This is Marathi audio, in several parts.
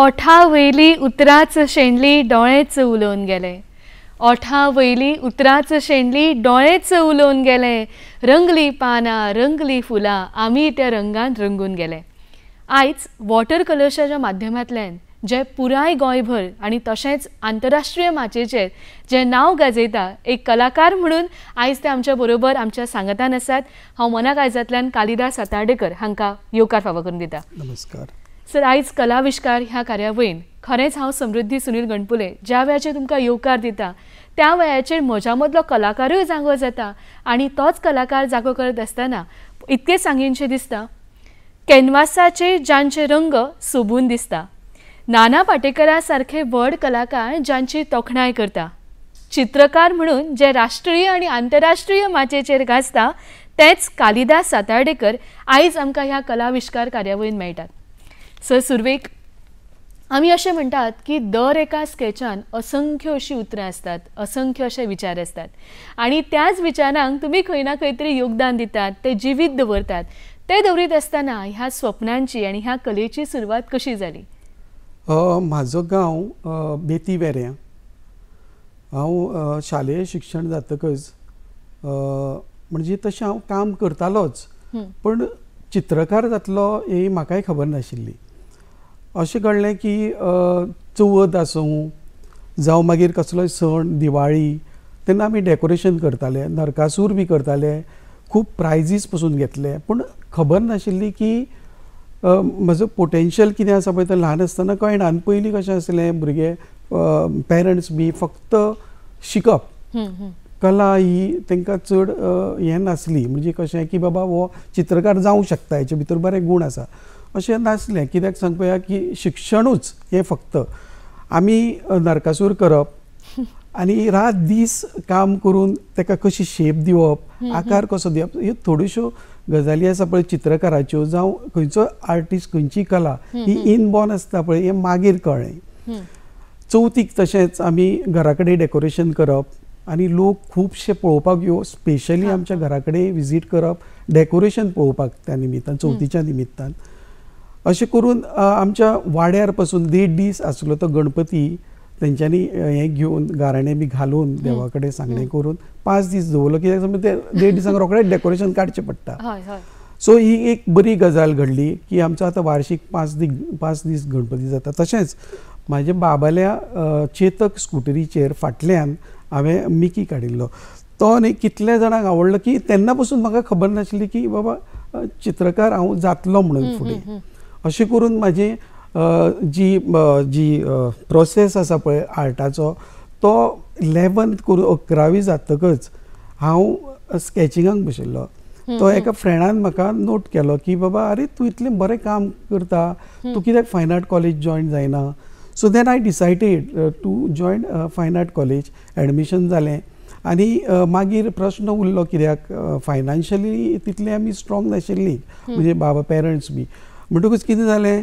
ओठा वयली उतराच शेणली डोळेच उलोवन गेले. ओठा वयली उतराच शेणली डोळेच उलोवन गेले. रंगली पानां रंगली फुलां आमी त्या रंगान रंगून गेले. आयज वॉटर कलर्साच्या माध्यमांतल्यान जे पुराय गोंयभर आनी तशेंच आंतरराष्ट्रीय माचयेचेर जे नांव गाजयता एक कलाकार म्हणून आयज ते आमच्या बरोबर आमच्या सांगतान आसात. हांव मनाक आयजांतल्यान कालिदास सातार्डेकर हांकां येवकार फावो करून दिता. नमस्कार सर. आयज कलाविष्कार ह्या कार्यावळीन खरेंच हांव समृद्धी सुनील गणपुले ज्या वेळाचेर तुमकां येवकार दिता त्या वेळाचेर म्हज्या मदलो कलाकारूय जागो जाता आनी तोच कलाकार जागो करत आसतना इतकें सांगीनशें दिसता. कॅनवासाचेर जांचे रंग सोबून दिसता. नाना पाटेकरा सारखे व्हड कलाकार जांची तोखणाय करता. चित्रकार म्हणून जे राष्ट्रीय आनी आंतरराष्ट्रीय माचयेचेर गाजता तेच कालिदास सातार्डेकर आयज आमकां ह्या कलाविष्कार कार्यावळीन मेळटात. सर सुरवेक आमी अशें म्हणटात की दर एका स्केचान असंख्य अशीं उतरां आसतात, असंख्य अशे विचार आसतात आनी त्याच विचारांक तुमी खंय ना खंय तरी योगदान दितात, ते जिवीत दवरतात. ते दवरीत आसतना ह्या स्वप्नांची आनी ह्या कलेची सुरवात कशी जाली? म्हाजो गांव बेतीवेऱ्यां. हांव शालेय शिक्षण जातकच म्हणजे तशें हांव काम करतालोच पण चित्रकार जातलो ही म्हाकाय खबर नाशिल्ली. अशें घडलें की चवथ आसूं जावं मागीर कसलोय सण दिवाळी तेन्ना आमी डेकोरेशन करताले, नरकासूर बी करताले, खूब प्रायजीस पसून घेतले. पूण खबर नाशिल्ली की म्हजो पोटेन्शियल कितें आसा पळय तें ल्हान आसतना कळना. आनी पयलीं कशें आसलें भुरगे पेरंट्स बी फक्त शिकप, कला ही तांकां चड हें नासली. म्हणजे कशें की बाबा हो चित्रकार जावं शकता, हेचे भितर बरे गूण आसा अशें नासलें. कित्याक सांग पळया की शिक्षणूच हें फक्त आमी नरकासूर करप आनी रात दीस काम करून ताका कशी शेप दिवप, आकार कसो दिवप, ह्यो थोड्योश्यो गजाली आसा पळय चित्रकाराच्यो जावं खंयचो आर्टिस्ट खंयची कला ही इनबॉर्न आसता पळय हें मागीर कळ्ळें. चवथीक तशेंच आमी घरा कडेन डेकोरेशन करप आनी लोक खुबशे पळोवपाक येवप, स्पेशली आमच्या घरा कडेन विजीट करप डेकोरेशन पळोवपाक त्या निमित्तान, चवथीच्या निमित्तान. अशें करून आमच्या वाड्यार पासून 1.5 दीस आसलो तो गणपती तेंच्यांनी हें घेवन गाराणें बी घालून देवा कडेन सांगणें करून 5 दीस दवरलो. कित्याक समज ते 1.5 दिसांक रोखडेंच डेकोरेशन काडचें पडटा. सो ही एक बरी गजाल घडली की आमचो आतां वार्षिक 5 दीस गणपती जाता. तशेंच म्हाज्या बाबाल्या चेतक स्कुटरीचेर फाटल्यान हांवें मिकी काडिल्लो. तो न्ही कितले जाणांक आवडलो की तेन्ना पासून म्हाका खबर नाशिल्ली की बाबा चित्रकार हांव जातलो म्हणून फुडें. अशें करून म्हाजी जी प्रोसेस आसा पळय आर्टाचो तो 11th करून 11वी जातकच हांव स्केचिंगाक बशिल्लो. तो एका फ्रेंडान म्हाका नोट केलो की बाबा अरे तूं इतलें बरें काम करता, तूं कित्याक फायन आर्ट कॉलेज जॉयन जायना. So then I decided to join fine art college. Admission जालें आनी मागीर प्रश्न उरलो कित्याक फायनान्शियली तितलें आमी स्ट्रॉंग नाशिल्लीं म्हणजे बाबा पेरंट्स बी. म्हणटकूच कितें जालें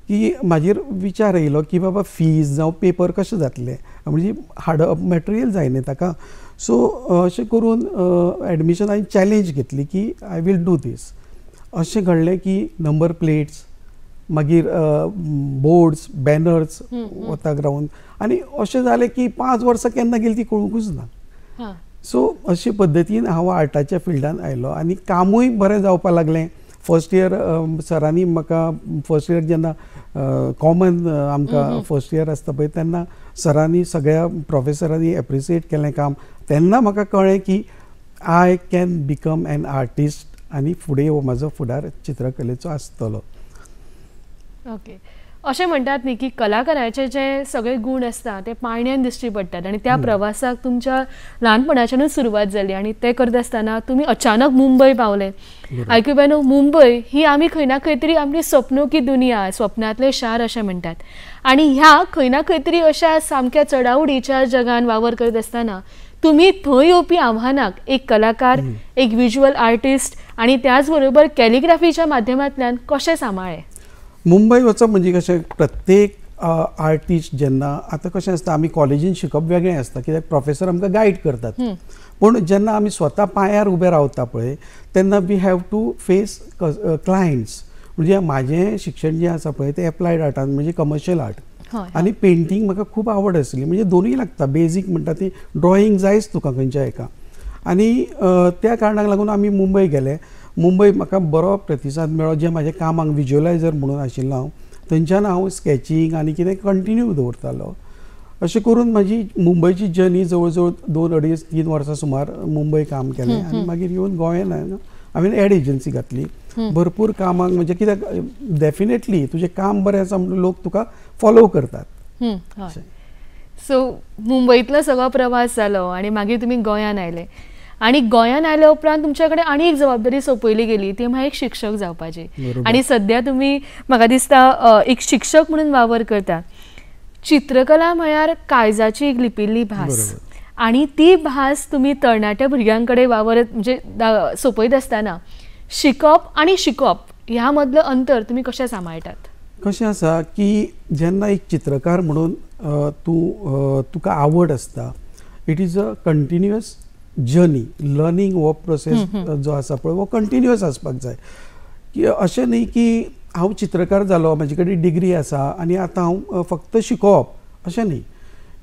की म्हाजेर विचार येयलो की बाबा फीज जावं पेपर कशें जातले, म्हणजे हाडप मटेरियल जाय न्ही ताका. सो अशें करून एडमिशन हांवें चॅलेंज घेतली की आय वील डू दीस. अशें घडलें की नंबर प्लेट्स मागीर बोर्ड्स बॅनर्स वताक रावून आनी अशें जालें की 5 वर्सां केन्ना गेली ती कळुंकूच ना. सो अशे पद्दतीन हांव आर्टाच्या फिल्डान आयलो आनी कामूय बरें जावपाक लागलें. फर्स्ट इयर सरांनी म्हाका फर्स्ट इयर जेन्ना कॉमन आमकां फर्स्ट इयर आसता पळय तेन्ना सरांनी सगळ्या प्रोफेसरांनी एप्रिसिएट केलें काम. तेन्ना म्हाका कळ्ळें की I can become an artist आनी फुडें हो म्हाजो फुडार चित्रकलेचो आसतलो. ओके. अशें म्हणटात न्ही की कलाकाराचे जे सगळे गूण आसता ते पाळण्यान दिश्टी पडटात आनी त्या प्रवासाक तुमच्या ल्हानपणाच्यानूच सुरवात जाली आनी ते करता आसतना तुमी अचानक मुंबय पावले. आयकुबानो मुंबय ही आमी खंय ना खंय तरी आमची स्वप्नो की दुनिया, स्वप्नांतलें शार अशें म्हणटात. आनी ह्या खंय ना खंय तरी अशा सामक्या चडाउडीच्या जगान वावर करत आसतना तुमी थंय येवपी आव्हानाक एक कलाकार, एक विज्युअल आर्टिस्ट आनी त्याच बरोबर कॅलिग्राफीच्या माध्यमांतल्यान कशें सांबाळ्ळें? मुंबय वचप म्हणजे कशें प्रत्येक आर्टिस्ट जेन्ना आतां कशें आसता आमी कॉलेजीन शिकप वेगळें आसता कित्याक प्रोफेसर आमकां गायड करतात. पूण जेन्ना आमी स्वता पांयार उबे रावता पळय तेन्ना we have to face clients म्हणजे माझें शिक्षण जें आसा पळय तें एप्लायड आर्टान म्हणजे कमर्शियल आर्ट आनी पेंटींग म्हाका खूब आवड आसली म्हणजे दोनूय लागता बेजीक म्हणटा ती ड्रॉइंग जायच तुका खंयच्या हेका आनी त्या कारणाक लागून आमी मुंबय गेले मुंबय म्हाका बरो प्रतिसाद मेळ्ळो जे म्हाज्या कामाक विज्युअलायझर म्हणून आशिल्लो हांव थंयच्यान हांव स्केचिंग आनी कितें कंटिन्यू दवरतालो अशें करून म्हाजी मुंबयची जर्नी जवळ जवळ 2-2.5-3 वर्सां सुमार मुंबय काम केलें आनी मागीर येवन गोंयांत हांवें एड एजन्सी घातली भरपूर कामाक म्हणजे कित्याक डेफिनेटली तुजें काम बरें आसा म्हणून लोक तुका फॉलो करतात. सो मुंबईतलो सगळो प्रवास जालो आनी मागीर तुमी गोंयान आयले आनी गोंयान आयल्या उपरांत तुमचे कडेन आनी एक जबाबदारी सोंपयली गेली ती म्हळ्यार एक शिक्षक जावपाची आनी सद्या तुमी म्हाका दिसता एक शिक्षक म्हणून वावर करता. चित्रकला म्हळ्यार काळजाची एक लिपिल्ली भास आणि ती भास तुम्ही तरणाट्या भुरग्यांकडे वावरत म्हणजे सोपयत असताना शिकप आणि शिकप ह्या मधलं अंतर तुम्ही कशें सांबाळटात? कशें आसा की जेन्ना एक चित्रकार म्हणून तुका आवड आसता it is a continuous journey learning हो प्रोसेस जो आसा पळय हो कंटिन्युअस आसपाक जाय की अशें न्ही की हांव चित्रकार जालो म्हाजे कडेन डिग्री आसा आनी आतां हांव फक्त शिकोवप अशें न्ही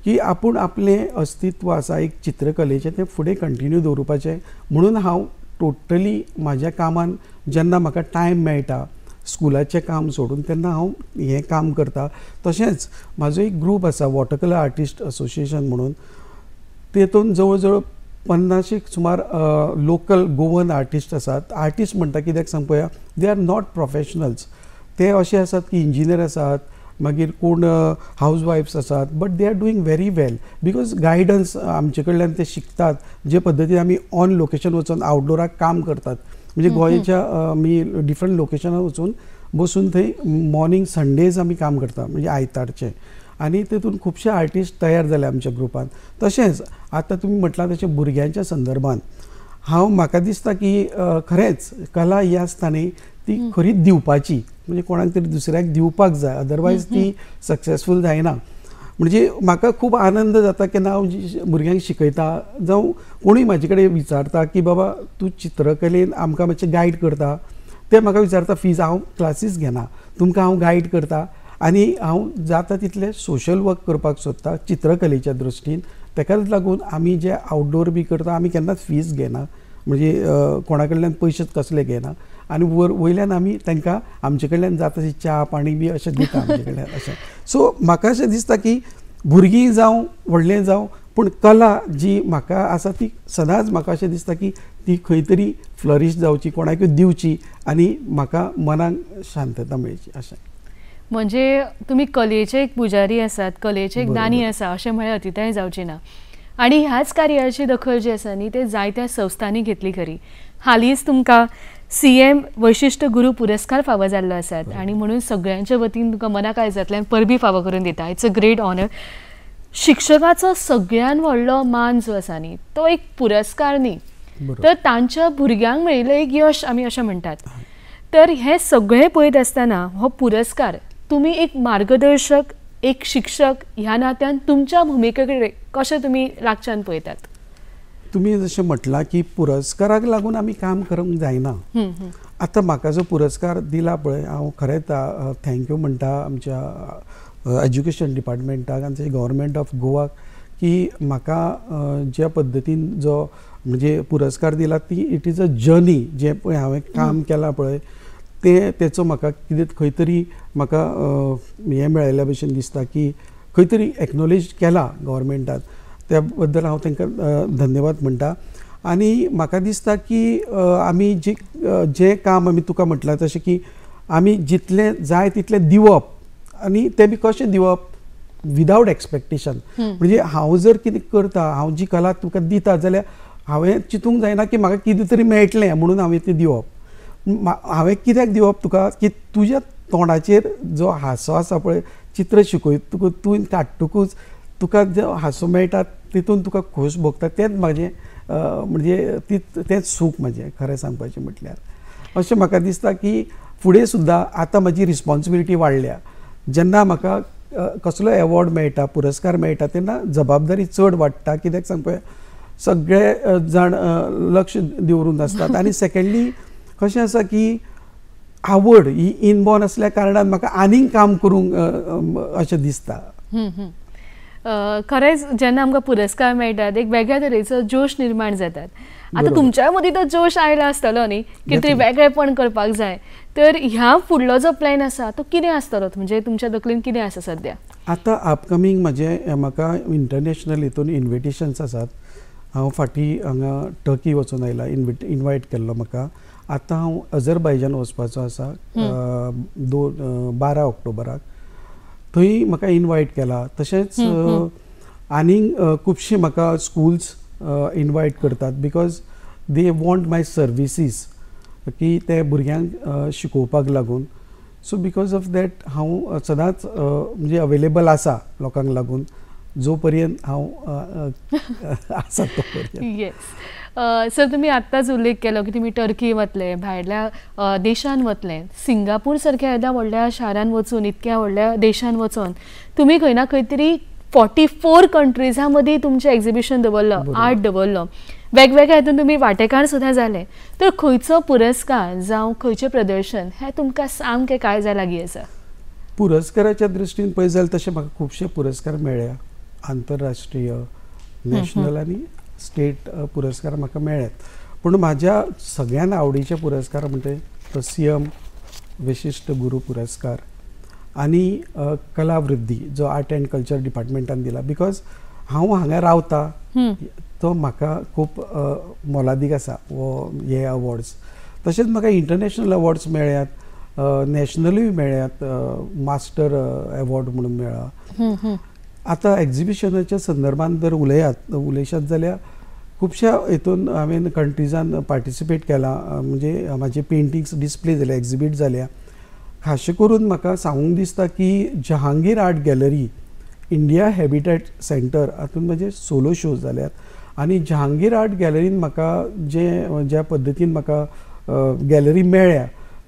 की आपूण आपलें अस्तित्व आसा एक चित्रकलेचें तें फुडें कंटिन्यू दवरपाचें म्हणून हांव टोटली म्हाज्या कामान जेन्ना म्हाका टायम मेळटा स्कुलाचें काम सोडून तेन्ना हांव हें काम करता. तशेंच म्हाजो एक ग्रूप आसा वॉटर कलर आर्टिस्ट असोसिएशन म्हणून तेतून जवळ जवळ 50 सुमार लोकल गोवन आर्टिस्ट आसात. आर्टिस्ट म्हणटा कित्याक सांग पळया दे आर नॉट प्रोफेशनल्स ते अशे आसात की इंजिनियर आसात मागीर कोण हाऊस वायफ्स आसात but they are doing very well because guidance आमचे कडल्यान ते शिकतात जे पद्दतीन आमी ऑन लोकेशन वचून आउटडोराक काम करतात म्हणजे गोंयच्या आमी डिफरंट लोकेशनार वचून बसून थंय मॉर्निंग संडेज आमी काम करता म्हणजे आयतारचे आनी तेतून खुबशे आर्टिस्ट तयार जाले आमच्या ग्रुपान. तशेंच आतां तुमी म्हटलां तशें भुरग्यांच्या संदर्भान म्हाका दिसता की खरेंच कला ही आसता न्ही ती खरीच दिवपाची म्हणजे कोणाक तरी दुसऱ्याक दिवपाक जाय अदरवायज ती सक्सेसफूल जायना. म्हणजे म्हाका खूब आनंद जाता केन्ना हांव भुरग्यांक शिकयता जावं कोणूय म्हाजे कडेन विचारता की बाबा तूं चित्रकलेन आमकां मातशें गायड करता ते म्हाका विचारता फीज हांव क्लासीस घेना तुमकां हांव गायड करता आनी हांव जाता तितलें सोशल वर्क करपाक सोदता चित्रकलेच्या दृश्टीन तेकाच लागून आमी जे आउटडोर बी करता आमी केन्नाच फीज घेना म्हणजे कोणा कडल्यान पयशेच कसले घेना आनी वयल्यान आमी तांकां आमचे कडल्यान जाता तशी च्या पाणी बी अशें दिता आमचे कडल्यान अशें. सो म्हाका अशें दिसता की भुरगीं जावं व्हडले जावं पूण कला जी म्हाका आसा ती सदांच म्हाका अशें दिसता की ती खंय तरी फ्लरीश जावची कोणाकूय दिवची आनी म्हाका मनाक शांतता मेळची अशें. म्हणजे तुम्ही कलेचे एक पुजारी आसात कलेचे एक दानी आसा अशें म्हळ्यार अतिताय जावची ना. आणि ह्याच कार्याची दखल जी आसा न्ही ते जायत्या संस्थांनी घेतली खरी. हालींच तुमकां CM वैशिश्ट गुरू पुरस्कार फावो जाल्लो आसात आनी म्हणून सगळ्यांच्या वतीन तुका मनाकाळजांतल्यान परबी फावो करून दिता. It's a great honour. शिक्षकाचो सगळ्यान व्हडलो मान जो आसा न्ही तो एक पुरस्कार न्ही तर तांच्या भुरग्यांक मेळिल्लें एक यश आमी अशें म्हणटात. तर हे सगळें पळयत आसतना हो पुरस्कार तुम्ही एक मार्गदर्शक एक शिक्षक ह्या नात्यान तुमच्या भूमिके कडेन कशें तुमी लागच्यान पळयतात? तुम्ही जशें म्हटलां की पुरस्काराक लागून आमी काम करूंक जायना. आतां म्हाका जो पुरस्कार दिला पळय हांव खरेंच थँक्यू म्हणटा आमच्या एज्युकेशन डिपार्टमेंटाक आनी गव्हर्मेंट ऑफ गोवाक की म्हाका ज्या पद्दतीन जो म्हणजे पुरस्कार दिला ती इट इज अ जर्नी जे पळय हांवें काम केलां पळय तेचो म्हाका कितें खंय तरी म्हाका हें मेळिल्ल्या भशेन दिसता की खंय तरी एक्नॉलेज केला गव्हर्मेंटान त्या बद्दल हांव तांकां धन्यवाद म्हणटा. आनी म्हाका दिसता की आमी जें काम आमी तुका म्हटलां तशें की आमी जितलें जाय तितलें दिवप आनी तें बी कशें दिवप विदावट एक्सपेक्टेशन. म्हणजे हांव जर कितें करता हांव जी कला तुका दिता जाल्यार हांवें चिंतूंक जायना की म्हाका कितें तरी मेळटलें म्हणून हांवें तें दिवप. हांवें कित्याक दिवप तुका की तुज्या तोंडाचेर जो हांसो आसा पळय चित्र शिकयत तूं काडटकूच तुका जो हांसो मेळटा तितून तुका खोस भोगता तेंच म्हाजें म्हणजे तेंच सूख म्हाजें खरें सांगपाचें म्हटल्यार. अशें म्हाका दिसता की फुडें सुद्दां आतां म्हजी रिस्पॉन्सिबिलिटी वाडल्या जेन्ना म्हाका कसलो एवॉर्ड मेळटा पुरस्कार मेळटा तेन्ना जबाबदारी चड वाडटा कित्याक सांग पळय सगळे जाण लक्ष दवरून आसतात. आनी सेकंडली कशें आसा की आवड ही इनबॉर्न असल्या कारणान म्हाका आनीक काम करूंक अशें दिसता. खरेंच जेन्ना आमकां पुरस्कार मेळटात एक वेगळ्या तरेचो जोश निर्माण जातात. आता तुमच्या मदीं तो जोश आयला आसतलो न्ही, कितें तरी वेगळेपण करपाक जाय. तर ह्या फुडलो जो प्लॅन आसा तो कितें आसतलो, म्हणजे तुमच्या तकलेन कितें आसा सध्या? आतां अपकमींग म्हाका इंटरनॅशनल हितून इन्विटेशन्स आसात. हांव फाटीं हांगा टर्की वचून आयला, इनवायट केल्लो म्हाका. आतां हांव अझरबैजान वचपाचो आसा 12 ऑक्टोबराक. थंय म्हाका इनवायट केला. तशेंच आनीक खुबशे म्हाका स्कूल्स इनवायट करतात because they want my services की ते भुरग्यांक शिकोवपाक लागून. सो बिकॉज ऑफ दॅट हांव सदांच म्हणजे अवेलेबल आसा लोकांक लागून, जो पर्यंत हांव आसा तो पर्यंत. येस सर, तुमी आत्ताच उल्लेख केलो की तुमी टर्की वतले, भायल्या देशांत वतले. सिंगापूर सारख्या येद्या व्हडल्या शारांत वचून, इतक्या व्हडल्या देशांत वचून तुमी खंय ना खंय तरी 44 कंट्रीजां मदीं तुमचें एक्झिबिशन दवरलो, आर्ट दवरलो. वेगवेगळ्या हितून तुमी वांटेकार सुद्दां जाले. तर खंयचो पुरस्कार जावं खंयचें प्रदर्शन हें तुमकां सामकें काळजा लागीं आसा? पुरस्काराच्या दृश्टीन पळयत जाल्यार तशें म्हाका खुबशे पुरस्कार मेळ्ळ्या. आंतरराष्ट्रीय, नॅशनल आनी स्टेट पुरस्कार म्हाका मेळ्ळ्यात. पूण म्हाज्या सगळ्यान आवडीचे पुरस्कार म्हणजे तो सीएम विशिश्ट गुरू पुरस्कार आनी कलावृद्धी जो आर्ट अँड कल्चर डिपार्टमेंटान दिला. बिकॉज हांव हांगा रावता, तो म्हाका खूब मोलादीक आसा हे अवॉर्ड्स. तशेंच म्हाका इंटरनॅशनल अवॉर्ड्स मेळ्ळ्यात, नॅशनलूय मेळ्ळ्यात, मास्टर अवॉर्ड म्हणून मेळ्ळा. आतां एक्झिबिशनाच्या संदर्भान जर उलयशात जाल्यार खुबश्या हितून हांवें कंट्रीजान पार्टिसिपेट केला. म्हणजे म्हाजे पेंटिंग्स डिस्प्ले जाल्या, एक्झिबीट जाल्या. खाशे करून म्हाका सांगूंक दिसता की Jahangir art gallery, India habitat centre हातूंत म्हजे सोलो शोज जाल्यात. आनी जहांगीर आर्ट गॅलरीन म्हाका ज्या पद्दतीन म्हाका गॅलरी मेळ्ळ्या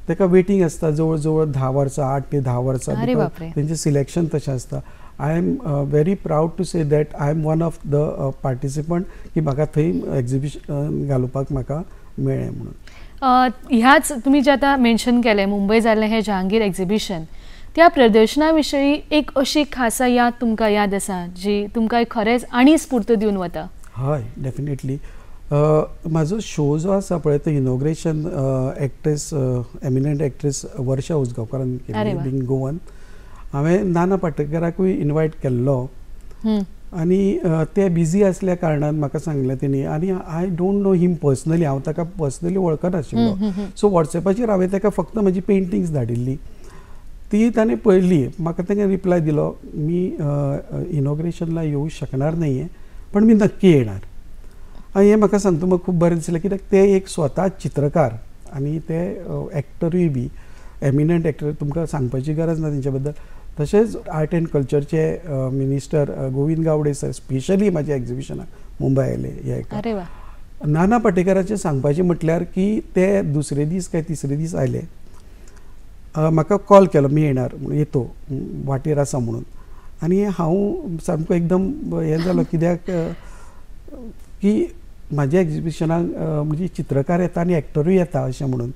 ताका वेटींग आसता जवळ जवळ 10 वर्सां, 8 ते 10 वर्सां. तेंचें सिलेक्शन तशें आसता. I am very proud to say that I am one of the participant की म्हाका थंय एक्झिबिशन घालपाक म्हाका मेळ्ळें म्हणून. ह्याच तुम्ही जे आता मेन्शन केलें मुंबय जाल्लें हें जहांगीर एक्झिबिशन, त्या प्रदर्शना विशयी एक अशी खासा याद तुमकां याद आसा जी तुमकां खरेंच आनी स्फूर्त दिवन वता? हय, डेफिनेटली. म्हाजो शो जो आसा पळय तो इनॉग्रेशन एक्ट्रेस, एमिनंट एक्ट्रेस वर्षा उजगांवकारान केल्ली, बींग गोवन. हांवें नाना पाटेकराकूय इनवायट केल्लो आनी ते बिजी आसल्या कारणान म्हाका सांगलें तेणी. आनी I don't know him personally, हांव ताका पर्सनली वळखनाशिल्लो. सो वॉट्सॅपाचेर हांवें ताका फक्त म्हजी पेंटिंग्स धाडिल्ली. ती ताणें पळयली. म्हाका ताणें रिप्लाय दिलो, मी इनॉग्रेशनला येवंक शकणार नाही आहे, पण मी नक्की येणार. हें म्हाका सांगता म्हाका खूब बरें दिसलें, कित्याक ते एक स्वता चित्रकार आनी ते एक्टरूय बी, एमिनंट एक्टर, तुमकां सांगपाची गरज ना तेंच्या बद्दल. तशेंच आर्ट अँड कल्चरचे minister Govind Gawade sir specially म्हाज्या एक्झिबिशनाक मुंबय आयले. हे नाना पाटेकराचें सांगपाचें म्हटल्यार की ते दुसरे दीस काय तिसरे दीस आयले, म्हाका कॉल केलो, मी येणार, येतो, वाटेर आसा म्हणून. आनी हांव सामको एकदम हें जालो, कित्याक की म्हाज्या एक्झिबिशनाक म्हणजे चित्रकार येता आनी एक्टरूय येता अशें म्हणून.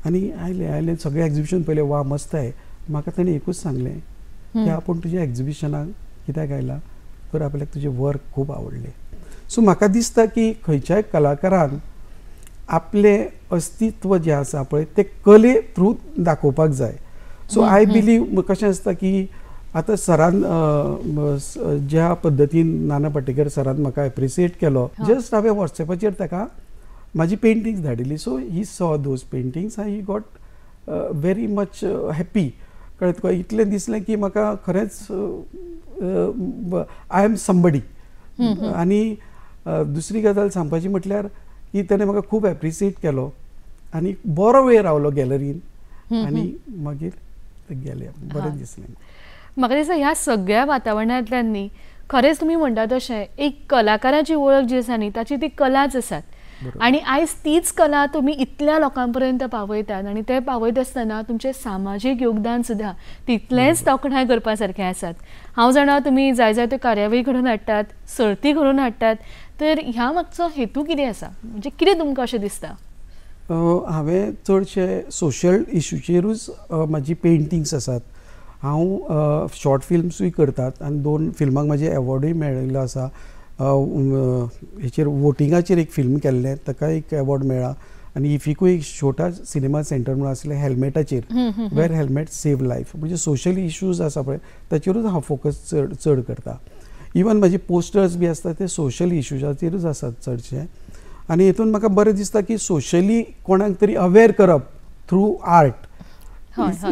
आनी आयले सगळें एक्झिबिशन पयलें, वा मस्त आहे. म्हाका ताणें एकूच सांगलें की आपूण तुज्या एक्झिबिशनाक कित्याक आयला, तर आपल्याक तुजें वर्क खूब आवडलें. सो म्हाका दिसता की खंयच्याय कलाकारान आपलें अस्तित्व जें आसा पळय तें कले थ्रू दाखोवपाक जाय. सो आय बिलीव कशें आसता की आतां सरान ज्या पद्दतीन नाना पाटेकर सरान म्हाका एप्रिसिएट केलो, जस्ट हांवें वॉट्सॅपाचेर ताका म्हाजी paintings धाडिल्ली. So he saw those paintings आनी he got very much happy. कळ्ळें तुका? इतलें दिसलें की म्हाका खरेंच आय एम समबडी. आनी दुसरी गजाल सांगपाची म्हटल्यार की ताणें म्हाका खूब एप्रिसिएट केलो आनी बरो वेळ रावलो गॅलरीन आनी मागीर गेले. बरें दिसलें. म्हाका दिसता ह्या सगळ्या वातावरणांतल्यान न्ही खरेंच तुमी म्हणटा तशें एक कलाकाराची वळख जी आसा न्ही ताची ती कलाच आसात. आणि आयज तीच कला तुम्ही इतल्या लोकांपर्यंत पावयतात आनी ते पावयत आसतना तुमचें सामाजीक योगदान सुद्दां तितलेंच तोखणाय करपा सारकें आसात. हांव जाणा तुमी जाय जाय त्यो कार्यावळी घडोवन हाडटात, सर्ती घडोवन हाडटात. तर ह्या मागचो हेतू कितें आसा, म्हणजे कितें तुमकां अशें दिसता? हांवें चडशे सोशल इश्यूचेरूच म्हाजी पेंटिंग्स आसात. हांव शॉर्ट फिल्म्सूय करतात आनी 2 फिल्मांक म्हाजे एवॉर्डूय मेळिल्लो आसा. हेचेर वोटिंगाचेर एक फिल्म केल्लें, ताका एक एवॉर्ड मेळ्ळा. आनी इफिकूय एक छोटा सिनेमा सेंटर म्हणून आसलें हेल्मेटाचेर, वेर हेल्मेट सेव लायफ. म्हणजे सोशल इश्यूज आसा पळय ताचेरूच हांव फोकस चड करता. इवन म्हाजे पोस्टर्स बी आसता ते सोशल इश्यूजाचेरूच आसात चडशे. आनी हेतून म्हाका बरें दिसता की सोशली कोणाक तरी अवेअर करप through art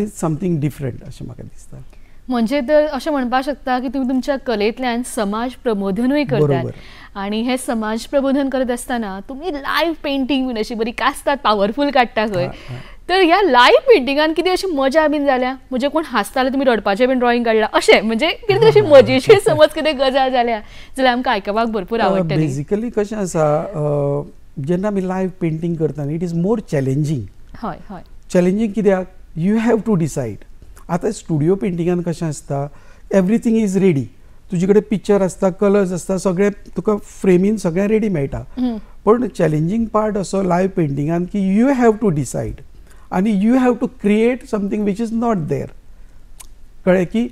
is something different अशें म्हाका दिसता. म्हणजे तर अशें म्हणपाक शकता की तुमी तुमच्या कलेंतल्यान समाज प्रबोधनूय करतात. आणि हे समाज प्रबोधन करत असताना तुम्ही लायव्ह पेंटिंग बीन अशी बरी कास्तात पावरफूल काडटा खंय. तर ह्या लायव्ह पेंटिंगान कितें अशी मजा बीन जाल्या? म्हणजे कोण हांसताले तुमी रडपाचें बीन ड्रॉइंग काडला अशें, म्हणजे कितें तरी अशी मजेशीर समज कितें गजाल जाल्या जाल्यार आमकां आयकपाक भरपूर आवडटली. बेजिकली कशें आसा, जेन्ना आमी लायव्ह पेंटिंग करता न्ही, इट इज मोर चॅलेंजींग. हय हय, चॅलेंजींग कित्याक? You have to decide. आतां स्टुडिओ पेंटिंगान कशें आसता, एवरीथींग इज रेडी. तुजे कडेन पिक्चर आसता, कलर्स आसता, सगळें तुका फ्रेमीन सगळें रेडी मेळटा. पण चॅलेंजींग पार्ट असो लायव्ह पेंटिंगान की यू हॅव टू डिसायड आनी you have to create something which is not there. कळ्ळें की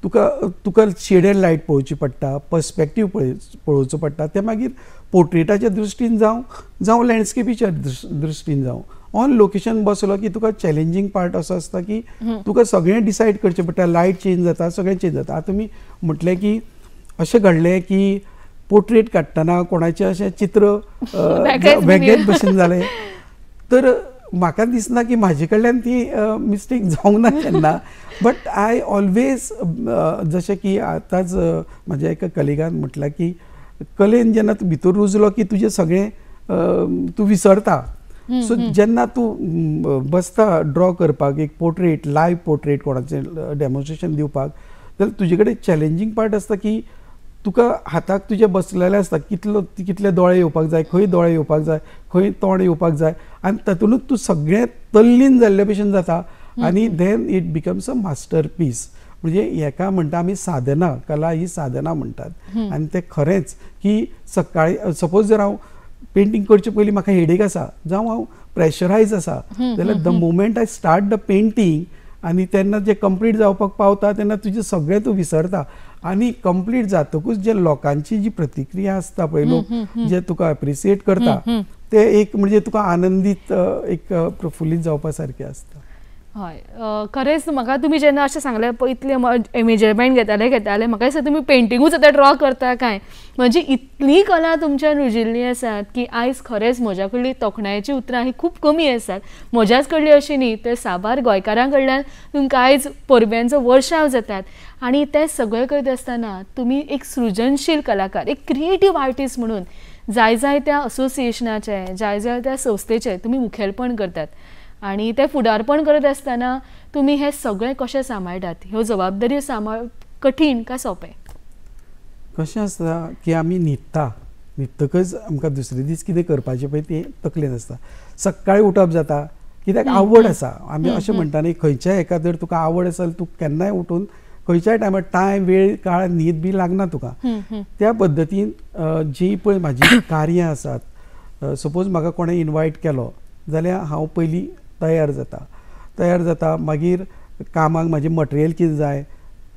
तुका शेडेड लायट पळोवची पडटा, पर्स्पेक्टीव पळोवचो पडटा. ते मागीर पोर्ट्रेटाच्या दृश्टीन जावं लँडस्केपीच्या दृश्टीन जावं ऑन लोकेशन बसलो की तुका चॅलेंजींग पार्ट असो आसता की तुका सगळें डिसायड करचें पडटा. लायट चेंज जाता, सगळें चेंज जाता. आतां तुमी म्हटलें की अशें घडलें की पोर्ट्रेट काडटना कोणाचें अशें चित्र वेगळेच भशेन जालें, तर म्हाका दिसना की म्हाजे कडल्यान ती मिस्टेक जावंक ना केन्ना. बट आय ऑलवेज, जशें की आतांच म्हाज्या एका कलिगान म्हटलां की कलेन जेन्ना तूं भितर रुजलो की तुजें सगळें तूं विसरता. सो जेन्ना तूं बसता ड्रॉ करपाक एक पोर्ट्रेट, लायव्ह पोर्ट्रेट कोणाचें डेमॉन्स्ट्रेशन दिवपाक, जाल्यार तुजे कडेन चॅलेंजींग पार्ट आसता की तुका हाताक तुजे बसलेले आसता कितले दोळे येवपाक जाय, खंय दोळे येवपाक जाय, खंय तोंड येवपाक जाय, आनी तातूंतूच तूं सगळें तल्लीन जाल्ले भशेन जाता. आनी then it becomes a masterpiece. म्हणजे हेका म्हणटा आमी साधना, कला ही साधना म्हणटात. आनी तें खरेंच की सकाळीं सपोज जर हांव पेंटिंग करचे पयलीं म्हाका हेडेक आसा जावं हांव प्रेशरायज आसा, जाल्यार the moment I start the painting आनी तेन्ना जे कंप्लीट जावपाक पावता तेन्ना तुजें सगळें तूं विसरता. आनी कंप्लीट जातकूच जे लोकांची जी प्रतिक्रिया आसता पळय, लोक जे तुका एप्रिसिएट करता, ते एक म्हणजे तुका आनंदीत एक प्रफुल्लीत जावपा सारकें आसता. हय, खरेंच म्हाका तुमी जेन्ना अशें सांगलें पळय इतलें मेजरमेंट घेताले म्हाका दिसता तुमी पेंटिंगूच आतां ड्रॉ करता काय. म्हणजे इतली कला तुमच्यान रुजिल्ली आसात की आयज खरेंच म्हज्या कडली तोखणायची उतरां ही खूब कमी आसात. म्हज्याच कडली अशी न्ही, तर साबार गोंयकारां कडल्यान तुमकां आयज परब्यांचो वर्षाव जातात. आनी तें सगळें करता आसतना तुमी एक सृजनशील कलाकार, एक क्रिएटीव आर्टिस्ट म्हणून जाय त्या असोसिएशनाचे, जाय त्या संस्थेचे तुमी मुखेलपण करतात. आणि ते फुडारपण करत आसतना तुमी हे सगळें कशें सांबाळटात? ह्यो जबाबदारी सांबाळप कठीण काय सोंपें? कशें आसता की आमी न्हिदतकच आमकां दुसरे दीस कितें करपाचें पळय तें तकलेन आसता. सकाळीं उठप जाता कित्याक आवड आसा. आमी अशें म्हणटा न्ही, खंयच्याय हेका जर तुका आवड आसा तूं केन्नाय उठून खंयच्याय टायमार टायम वेळ काळ न्हीद बी लागना तुका. त्या पद्दतीन जी पळय म्हाजी कार्यां आसात, सपोज म्हाका कोणें इनवायट केलो जाल्यार हांव पयलीं तयार जाता. मागीर कामाक म्हाजें मटेरियल कितें जाय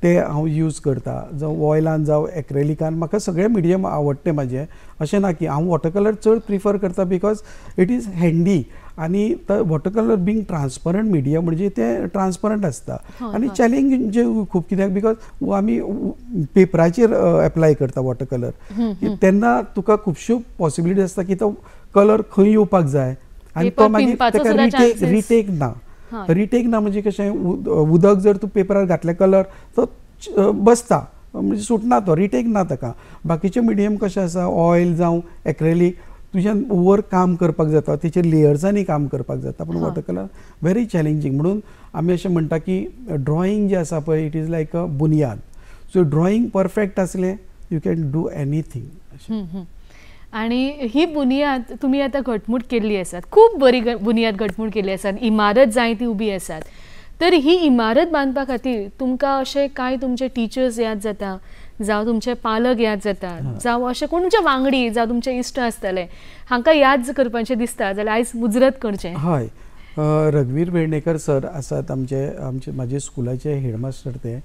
तें हांव यूज करता, जावं ऑयलान जावं एक्रेलिकान. म्हाका सगळे मिडियम आवडटे म्हाजे. अशें ना की हांव वॉटर कलर चड प्रिफर करता बिकॉज इट इज हँडी. आनी water colour being transparent medium म्हणजे ते ट्रान्सपरंट आसता. आनी चॅलेंज खूब कित्याक बिकॉज आमी पेपराचेर एप्लाय करता वॉटर कलर, तेन्ना तुका खुबश्यो पॉसिबिलिटी आसता की तो कलर खंय येवपाक जाय आनी तो मागीर ताका रिटेक ना. म्हणजे कशें, उदक जर तूं पेपरार घातलें कलर तो बसता, म्हणजे सुटना, तो रिटेक ना ताका. बाकीचे मिडियम कशें आसा, ऑयल जावं एक्रेलीक तुज्यान ओवर काम करपाक जाता, तेचेर लेयर्सांनी काम करपाक जाता. पूण वॉटर कलर व्हेरी चॅलेंजींग. म्हणून आमी अशें म्हणटा की ड्रॉइंग जें आसा पळय इट इज लायक अ बुनियाद. सो ड्रॉइंग परफेक्ट आसलें यू कॅन डू एनीथींग. आणि ही बुनियाद तुम्ही आता घटमूट केल्ली आसात, खूब बरी बुनियाद घटमूट केल्ली आसात, इमारत जाय ती उबी आसात. तर ही इमारत बांदपा खातीर तुमकां अशें कांय तुमचे टिचर्स याद जाता जावं तुमचे पालक याद जातात, जावं अशें कोण तुमचे वांगडी जावं तुमचे इश्ट आसतले हांकां याद करपाचें दिसता जाल्यार आयज मुजरत करचें. हय, रघुवीर वेर्णेकर सर आसात म्हाजे स्कुलाचे हेडमास्टर. ते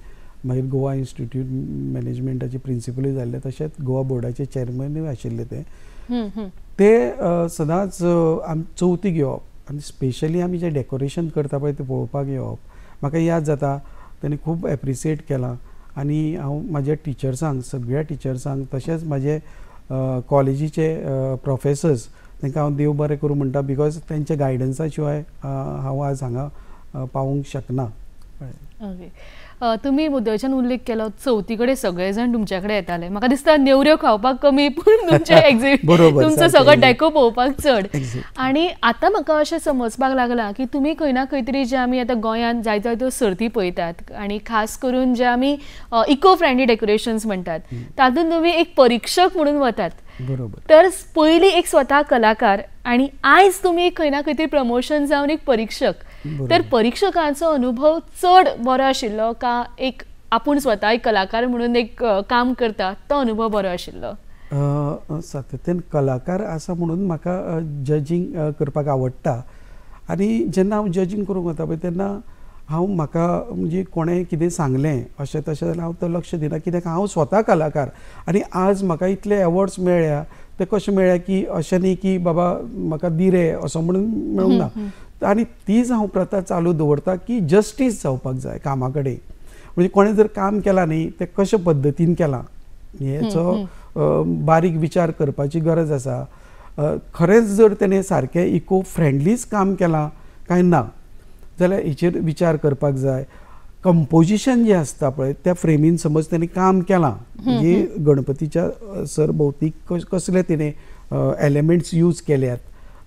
मागीर गोवा इन्स्टिट्यूट मॅनेजमेंटाचे प्रिंसिपलूय जाल्ले, तशेंच गोवा बोर्डाचे चेअरमॅनूय आशिल्ले. ते सदांच चवथीक येवप आनी स्पेशली आमी जें डेकोरेशन करता पळय तें पळोवपाक येवप. म्हाका याद जाता तांणी खूब एप्रिसिएट केलां. आनी हांव म्हाज्या टिचर्सांक, सगळ्या टिचर्सांक, तशेंच म्हाजे कॉलेजीचे प्रोफेसर्स, तांकां हांव देव बरें करूं म्हणटा. बिकॉज तेंच्या गायडन्सा शिवाय हांव आज हांगा पावूंक शकना. तुमी मुद्दच्यान उल्लेख केलो चवथी कडेन सगळे जाण तुमचे कडेन येताले. म्हाका दिसता नेवऱ्यो खावपाक कमी पूण तुमचो सगळो डेको पळोवपाक चड. आनी आतां म्हाका अशें समजपाक लागलां की तुमी खंय ना खंय तरी जे आमी आतां गोंयांत जायत्यो त्यो सर्ती पळयतात आनी खास करून जे आमी इको फ्रेंडली डेकोरेशन्स म्हणटात तातूंत तुमी एक परीक्षक म्हणून वतात. तर पयलीं एक स्वता कलाकार आनी आयज तुमी खंय ना खंय तरी प्रमोशन जावन एक परीक्षक. तर परीक्षकांचो अनुभव चड बरो आशिल्लो का एक आपूण स्वता एक कलाकार म्हणून एक काम करता तो अनुभव बरो आशिल्लो? सातत्यान कलाकार आसा म्हणून म्हाका जजींग करपाक आवडटा. आनी जेन्ना हांव जजींग करूंक वता पळय तेन्ना म्हाका म्हणजे कोणें कितें सांगलें अशें तशें जाल्यार हांव तो लक्ष दिना. कित्याक हांव स्वता कलाकार आनी आज म्हाका इतले अवॉर्ड्स मेळ्ळ्या ते कशें मेळ्ळ्या की अशें न्ही की बाबा म्हाका दिरे असो म्हणून मेळूंक ना. आनी तीच हांव प्रथा चालू दवरता की जस्टीस जावपाक जाय कामा कडेन. म्हणजे कोणें जर काम केलां न्ही तें कशे पद्दतीन केलां हेचो बारीक विचार करपाची गरज आसा. खरेंच जर तेणें सारकें इको फ्रेंडलीच काम केलां काय ना जाल्यार हेचेर विचार करपाक जाय. कंपोजिशन जें आसता पळय त्या फ्रेमीन समज तेणें काम केलां म्हणजे गणपतीच्या सरभोवतीक कसले तेणें एलिमेंट्स यूज केल्यात,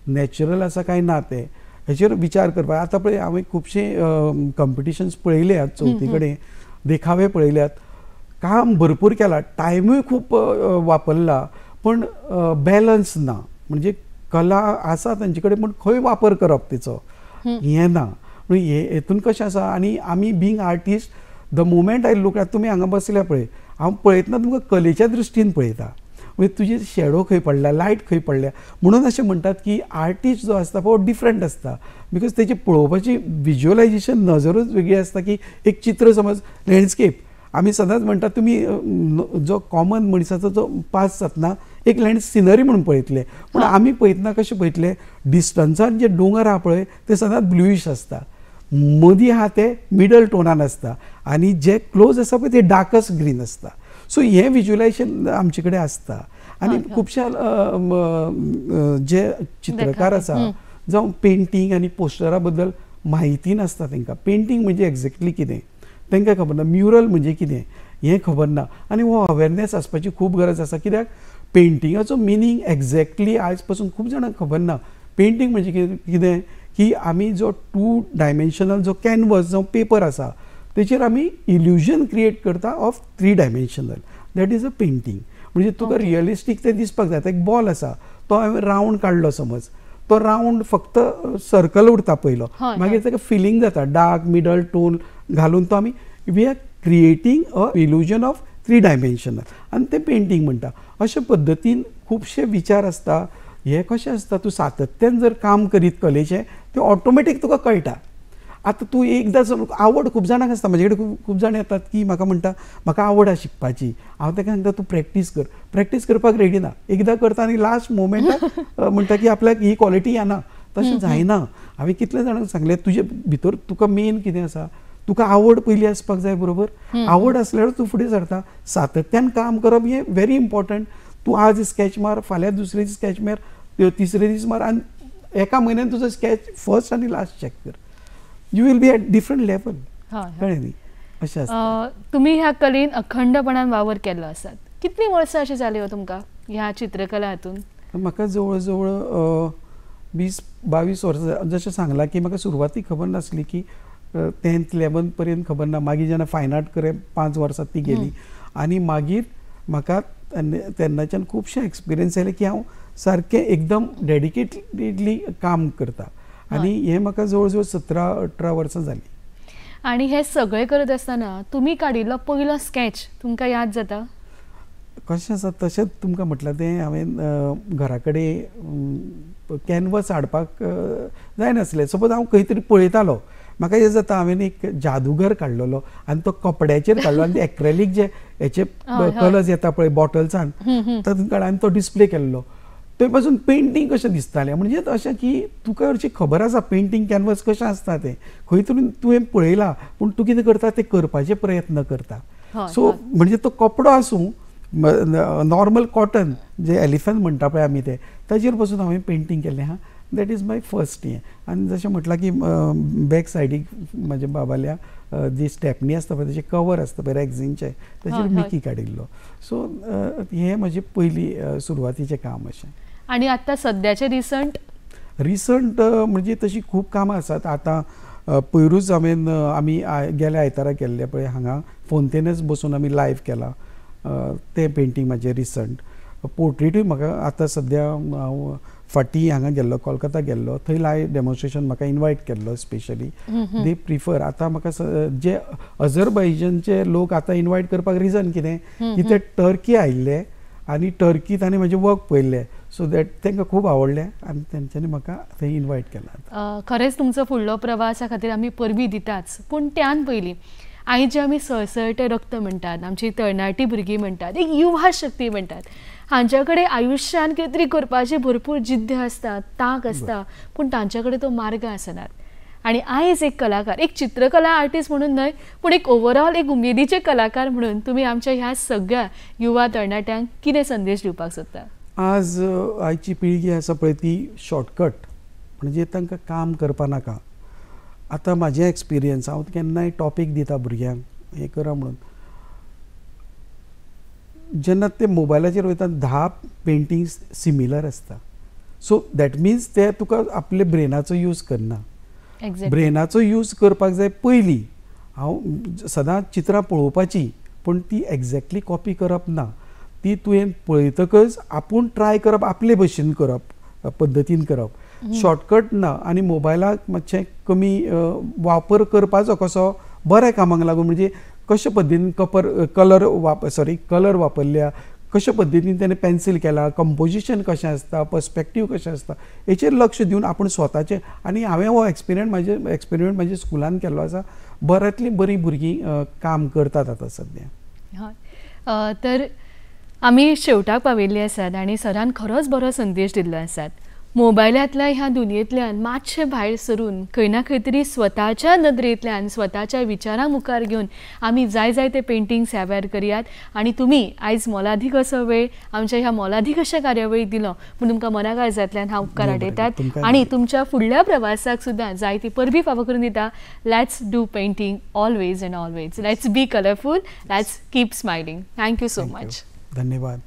नॅचरल आसा काय ना ते हेचेर विचार करपाक. आतां पळय हांवें खुबशे कॉम्पिटिशन्स पळयल्यात, चवथी कडेन देखावे पळयल्यात, काम भरपूर केलां, टायमूय खूब वापरला पूण बॅलन्स ना. म्हणजे कला आसा तांचे कडेन पूण खंय वापर करप तिचो हें ना. हेतून कशें आसा आनी आमी being artist the moment I look at तुमी हांगा बसल्या पळय हांव पळयतना तुमकां कलेच्या दृश्टीन पळयता. म्हणजे तुजी शेडो खंय पडला, लायट खंय पडल्या म्हणून अशें म्हणटात की आर्टिस्ट जो आसता तो डिफरंट आसता. बिकॉज तेची पळोवपाची विज्युअलायजेशन नजरूच वेगळी आसता. की एक चित्र समज लँडस्केप आमी सदांच म्हणटा तुमी जो कॉमन मनशाचो जो पास जातना एक लँड सिनरी म्हणून पळयतले पूण आमी पळयतना कशें पळयतले डिस्टन्सान जे दोंगर आहा पळय ते सदांच ब्लुईश आसता, मदीं आहा ते मिडल टोनान आसता आनी जे क्लोज आसा पळय ते डार्कस्ट ग्रीन आसता. सो हें विज्युअलायजेशन आमचे कडेन आसता. आनी खुबशा जे चित्रकार आसा जावं पेंटींग आनी पोस्टरा बद्दल म्हायती नासता तांकां. पेंटींग म्हणजे एक्झॅक्टली कितें तांकां खबर ना, म्युरल म्हणजे कितें हें खबर ना. आनी हो अवेरनेस आसपाची खूब गरज आसा. कित्याक पेंटिंगाचो मिनींग एक्झॅक्टली आयज पासून खूब जाणांक खबर ना. पेंटींग म्हणजे कितें की आमी जो 2 डायमेन्शनल जो कॅनवस जावं पेपर आसा तेचेर आमी इल्युजन क्रिएट करता of 3 dimensional. That is a painting. म्हणजे तुका रियलिस्टीक तें दिसपाक जाय. एक बॉल आसा तो हांवें रावंड काडलो समज, तो रावंड फक्त सर्कल उरता पयलो, मागीर ताका फिलींग जाता डार्क मिडल टोन घालून तो आमी we are creating a illusion of 3 dimensional आनी तें पेंटींग म्हणटा. अशे पद्दतीन खुबशे विचार आसता. हे कशें आसता तूं सातत्यान जर काम करीत कलेचें तें ऑटोमॅटीक तुका कळटा. आतां तूं एकदां आवड खूब जाणांक आसता. म्हाजे कडेन खूब जाण येतात की म्हाका म्हणटा म्हाका आवड आसा शिकपाची. हांव ताका सांगता तूं प्रॅक्टीस कर. प्रॅक्टीस करपाक रेडी ना. एकदां करता आनी लास्ट मोमेंटाक म्हणटा की आपल्याक ही क्वॉलिटी येना. तशें जायना. हांवें कितले जाणांक सांगलें तुजे भितर तुका मेन कितें आसा, तुका आवड पयली आसपाक जाय. बरोबर, आवड आसल्यार तूं फुडें सरता. सातत्यान काम करप हें व्हेरी इम्पॉर्टंट. तूं आज स्केच मार, फाल्यां दुसरे दीस स्केच मार, तिसरे दीस मार आनी एका म्हयन्यान तुजो स्केच फर्स्ट आनी लास्ट चॅक कर. You will be at different level. कळ्ळें न्ही अशें आसता. तुमी ह्या कलेन अखंडपणान वावर केल्लो आसात. कितलीं वर्सां अशी जाली हो तुमकां ह्या चित्रकला हातून? म्हाका जवळ जवळ 20-22 वर्सां. जशें सांगलां की म्हाका सुरवातीक खबर नासली की 10th 11th पर्यंत खबर ना. मागीर जेन्ना फायन आर्ट कडेन 5 वर्सां ती गेली आनी मागीर म्हाका तेन्नाच्यान खुबशे एक्सपिरियन्स आयले की हांव सारकें एकदम डेडिकेटेडली काम करता. आनी हें म्हाका जवळ जवळ 17-18 वर्सां जालीं. आनी हे सगळें करत आसतना तुमी काडिल्लो पयलो स्केच तुमकां याद जाता? कशें आसा तशेंच तुमकां म्हटलां तें हांवें घरा कडेन कॅनवस हाडपाक जायनासलें. सपोज हांव खंय तरी पळयतालो, म्हाका हें जाता हांवें एक जादूगर काडलेलो आनी तो कपड्याचेर काडलो आनी एक्रेलीक जे हेचे कलर्स येता पळय बॉटल्सान तातूंत काडून तो डिस्प्ले केल्लो. थंय पासून पेंटींग कशें दिसतालें, म्हणजे अशें की तुका हरशी खबर आसा पेंटींग कॅनवस कशें आसता तें, खंय तरी तुवें पळयलां पूण तूं कितें करता तें करपाचे प्रयत्न करता. सो म्हणजे तो कपडो आसूं नॉर्मल कॉटन जे एलिफंट म्हणटा पळय आमी ते ताजेर पासून हांवें पेंटींग केल्लें आहा. दॅट इज माय फर्स्ट हें. आनी जशें म्हटलां की बॅक सायडीक म्हाज्या बाबाल्या जी स्टेपनी आसता पळय तेजे कवर आसता पळय रॅक्झीनचे ताजेर मिकी काडिल्लो. सो हें म्हजें पयलीं सुरवातीचें काम अशें. आनी आतां सद्याचे रिसंट म्हणजे तशी खूब कामां आसात. आतां पयरूच आमी गेल्या आयतारा केल्ले पळय हांगा फोंतेनच बसून आमी लायव्ह केला तें पेंटींग म्हाजें रिसंट. पोर्ट्रेटूय म्हाका आतां सद्या हांव फाटीं हांगा गेल्लो कोलकाता गेल्लो, थंय लायव्ह डेमॉन्स्ट्रेशन म्हाका इनवायट केल्लो स्पेशली. दे प्रिफर आतां म्हाका जे अझरबैजानचे लोक आतां इनवायट करपाक रिजन कितें की ते टर्की आयिल्ले आनी टर्कीत तांणी म्हजें वर्क पळयल्लें. सो दॅट तांकां खूब आवडलें आनी तेंच्यांनी म्हाका थंय इनवायट केला. खरेंच तुमचो फुडलो प्रवासा खातीर आमी परबी दिताच. पूण त्यान पयलीं आयज जे आमी सळसळटे रक्त म्हणटात, आमची तरणाटी भुरगीं म्हणटात, एक युवा शक्ती म्हणटात, हांच्या कडेन आयुश्यान कितें तरी करपाची भरपूर जिद्द आसता, तांक आसता, पूण तांचे कडेन तो मार्ग आसनात. आनी आयज एक कलाकार, एक चित्रकला आर्टिस्ट म्हणून न्हय पूण एक ओवरऑल एक उमेदीचे कलाकार म्हणून तुमी आमच्या ह्या सगळ्या युवा तरणाट्यांक कितें संदेश दिवपाक सोदता? आज आयची पिळगी आसा पळय ती शॉर्टकट म्हणजे तांकां काम करपा नाका. आतां म्हाजें एक्सपिरियन्स हांव केन्नाय टॉपीक दिता भुरग्यांक हें करा म्हणून, जेन्ना ते मोबायलाचेर वयता 10 पेंटिंग्स सिमिलर आसता. सो दॅट मिन्स ते तुका आपले ब्रेनाचो यूज करना. ब्रेनाचो यूज करपाक जाय पयलीं. हांव सदांच चित्रां पळोवपाची पूण ती एक्झॅक्टली कॉपी करप ना. ती तुवें पळयतकच आपूण ट्राय करप, आपले भशेन करप, पद्दतीन करप. शॉर्टकट ना. आनी मोबायलाक मातशें कमी वापर करपाचो कसो बऱ्या कामाक लागून, म्हणजे कशे पद्दतीन कलर वापरल्या, कशे पद्दतीन ताणें पेन्सील केला, कंपोजिशन कशें आसता, पर्स्पेक्टीव कशें आसता हेचेर लक्ष दिवन आपूण स्वताचें. आनी हांवें हो एक्सपेरिमेंट म्हाज्या स्कुलान केल्लो आसा. बऱ्यांतली बरीं भुरगीं काम करतात आतां सद्या. हय, तर आमी शेवटाक पाविल्ली आसात आनी सरान खरोच बरो संदेश दिल्लो आसात. मोबायलांतल्या ह्या दुनियेंतल्यान मातशे भायर सरून खंय ना खंय तरी स्वताच्या नदरेंतल्यान स्वताच्या विचारां मुखार घेवन आमी जाय ते पेंटिंग्स ह्या वेळार करयात. आनी तुमी आयज मोलादीक असो वेळ आमच्या ह्या मोलादीक अशा कार्यावळीक दिलो म्हणून तुमकां मनाकाळजांतल्यान हांव उपकार आडयतात. आनी तुमच्या फुडल्या प्रवासाक सुद्दां जाय ती परबी फावो करून दिता. Let's do painting always and always. Let's be colourful. Let's keep smiling. Thank you so much. धन्यवाद.